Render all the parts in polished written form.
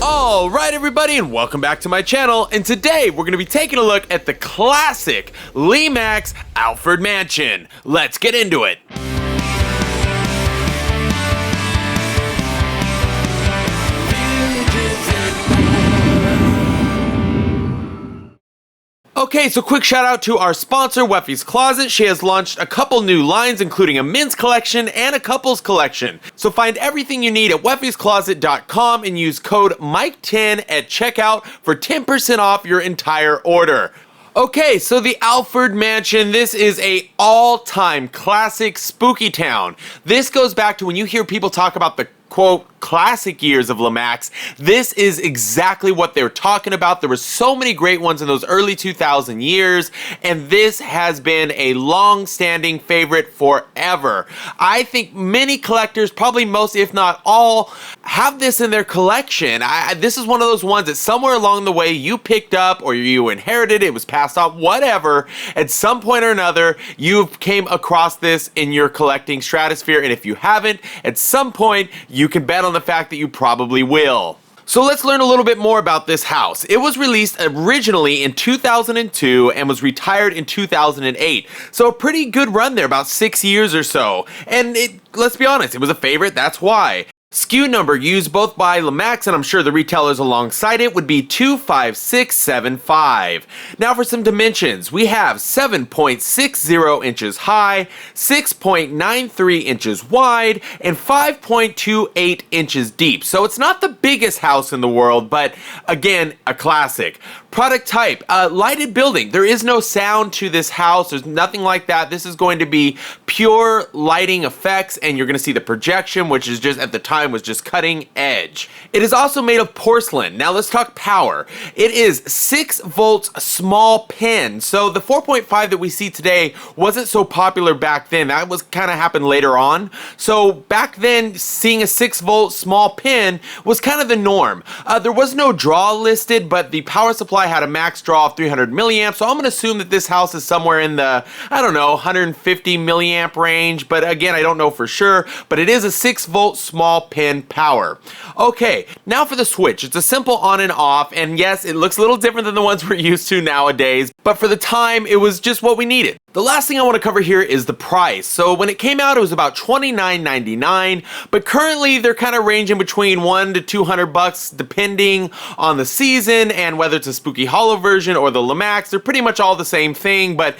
Alright everybody, and welcome back to my channel, and today we're going to be taking a look at the classic Lemax Alford Mansion. Let's get into it. Okay, so quick shout out to our sponsor, Weffy's Closet. She has launched a couple new lines, including a men's collection and a couples collection. So find everything you need at weffyscloset.com and use code MIKE10 at checkout for 10% off your entire order. Okay, so the Alford Mansion, this is a all-time classic spooky town. This goes back to when you hear people talk about the quote classic years of Lemax. This is exactly what they're talking about. There were so many great ones in those early 2000 years, and this has been a long-standing favorite forever. I think many collectors, probably most if not all, have this in their collection. This is one of those ones that somewhere along the way you picked up or you inherited, it was passed on, whatever. At some point or another, you came across this in your collecting stratosphere, and if you haven't, at some point, you can bet on the fact that you probably will. So let's learn a little bit more about this house. It was released originally in 2002 and was retired in 2008. So a pretty good run there, about 6 years or so. And let's be honest, it was a favorite, that's why. SKU number used both by Lemax and I'm sure the retailers alongside it would be 25675. Now for some dimensions, we have 7.60 inches high, 6.93 inches wide, and 5.28 inches deep. So it's not the biggest house in the world, but again, a classic. Product type, lighted building. There is no sound to this house. There's nothing like that. This is going to be pure lighting effects, and you're going to see the projection, which is just at the time was just cutting edge. It is also made of porcelain. Now let's talk power. It is 6 volts small pin. So the 4.5 that we see today wasn't so popular back then. That was kind of happened later on. So back then, seeing a 6 volt small pin was kind of the norm. There was no draw listed, but the power supply had a max draw of 300 milliamps. So I'm going to assume that this house is somewhere in the, 150 milliamp range. But again, I don't know for sure. But it is a 6 volt small pin power. Okay, now for the switch. It's a simple on and off, and yes, it looks a little different than the ones we're used to nowadays, but for the time, it was just what we needed. The last thing I want to cover here is the price. So when it came out, it was about $29.99, but currently they're kind of ranging between $100 to $200 depending on the season and whether it's a Spooky Hollow version or the Lemax. They're pretty much all the same thing, but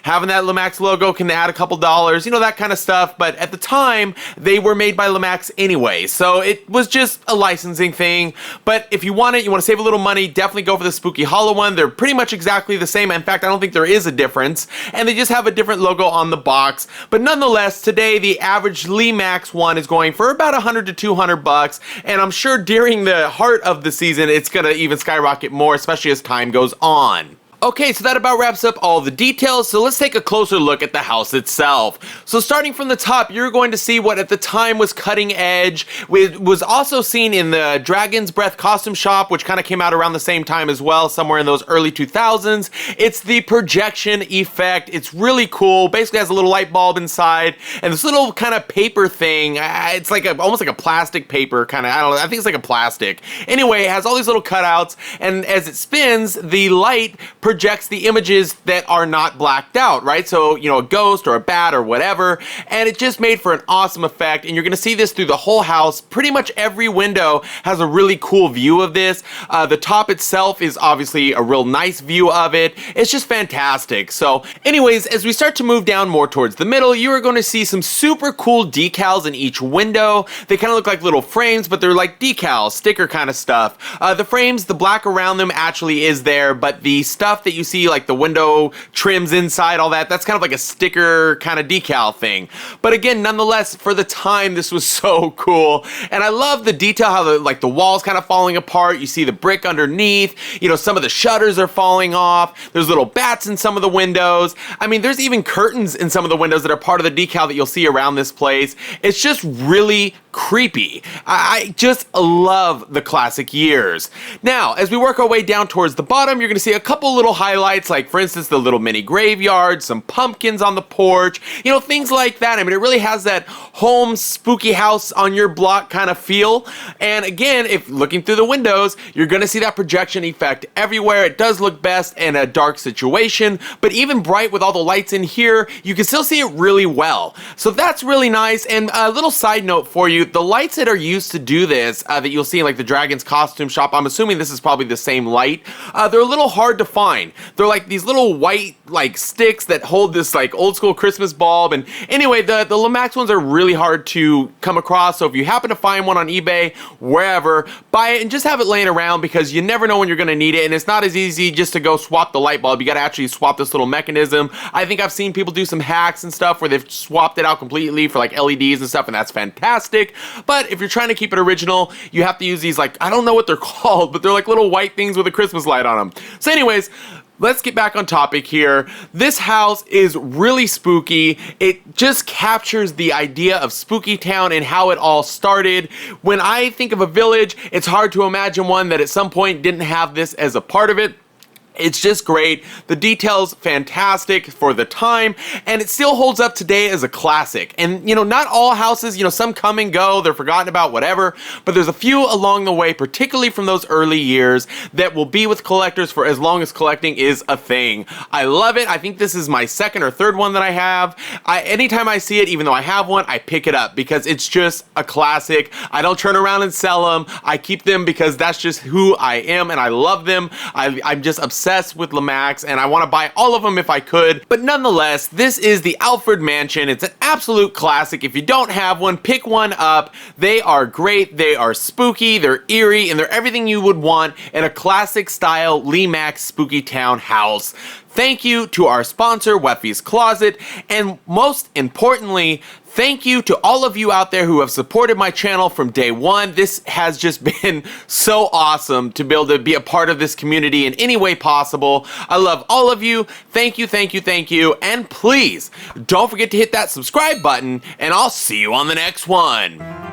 having that Lemax logo can add a couple dollars, that kind of stuff. But at the time, they were made by Lemax anyway, so it was just a licensing thing. But if you want to save a little money, definitely go for the Spooky Hollow one. They're pretty much exactly the same. In fact, I don't think there is a difference. And they just have a different logo on the box. But nonetheless, today the average Lemax one is going for about $100 to $200, and I'm sure during the heart of the season it's gonna even skyrocket more, especially as time goes on. Okay, so that about wraps up all the details, so let's take a closer look at the house itself. So starting from the top, you're going to see what at the time was cutting edge. It was also seen in the Dragon's Breath costume shop, which kind of came out around the same time as well, somewhere in those early 2000s. It's the projection effect. It's really cool. Basically has a little light bulb inside, and this little kind of paper thing, it's like almost like a plastic paper kind of, I think it's like a plastic. Anyway, it has all these little cutouts, and as it spins, the light projects the images that are not blacked out, right? So, a ghost or a bat or whatever, and it just made for an awesome effect, and you're gonna see this through the whole house. Pretty much every window has a really cool view of this. The top itself is obviously a real nice view of it. It's just fantastic. So anyways, as we start to move down more towards the middle, you are going to see some super cool decals in each window. They kind of look like little frames, but they're like decals, sticker kind of stuff. The frames, the black around them actually is there, but the stuff that you see, like the window trims inside, all that, that's kind of like a sticker kind of decal thing. But again, nonetheless, for the time, this was so cool. And I love the detail, how the walls kind of falling apart. You see the brick underneath, some of the shutters are falling off. There's little bats in some of the windows. I mean, there's even curtains in some of the windows that are part of the decal that you'll see around this place. It's just really creepy. I just love the classic years. Now, as we work our way down towards the bottom, you're going to see a couple little highlights, like for instance, the little mini graveyard, some pumpkins on the porch, you know, things like that. I mean, it really has that home spooky house on your block kind of feel. And again, if looking through the windows, you're going to see that projection effect everywhere. It does look best in a dark situation, but even bright with all the lights in here, you can still see it really well. So that's really nice. And a little side note for you, the lights that are used to do this, that you'll see in like the Dragon's costume shop, I'm assuming this is probably the same light, they're a little hard to find. They're like these little white like sticks that hold this like old school Christmas bulb. And anyway, the Lemax ones are really hard to come across. So if you happen to find one on eBay, wherever, buy it and just have it laying around, because you never know when you're going to need it. And it's not as easy just to go swap the light bulb. You got to actually swap this little mechanism. I think I've seen people do some hacks and stuff where they've swapped it out completely for like LEDs and stuff, and that's fantastic. But if you're trying to keep it original, you have to use these, like, I don't know what they're called, but they're like little white things with a Christmas light on them. So anyways, let's get back on topic here. This house is really spooky. It just captures the idea of Spooky Town and how it all started. When I think of a village, it's hard to imagine one that at some point didn't have this as a part of it. It's just great. The details fantastic for the time, and it still holds up today as a classic. And you know, not all houses, you know, some come and go, they're forgotten about, whatever, but there's a few along the way, particularly from those early years, that will be with collectors for as long as collecting is a thing. I love it. I think this is my second or third one that I have. Anytime I see it, even though I have one, I pick it up because it's just a classic. I don't turn around and sell them. I keep them because that's just who I am, and I love them. I'm just obsessed with Lemax, and I want to buy all of them if I could. But nonetheless, this is the Alford Mansion. It's an absolute classic. If you don't have one, pick one up. They are great. They are spooky, they're eerie, and they're everything you would want in a classic style Lemax Spooky Town house. Thank you to our sponsor, Weffy's Closet, and most importantly, thank you to all of you out there who have supported my channel from day one. This has just been so awesome to be able to be a part of this community in any way possible. I love all of you. Thank you, thank you, thank you. And please, don't forget to hit that subscribe button, and I'll see you on the next one.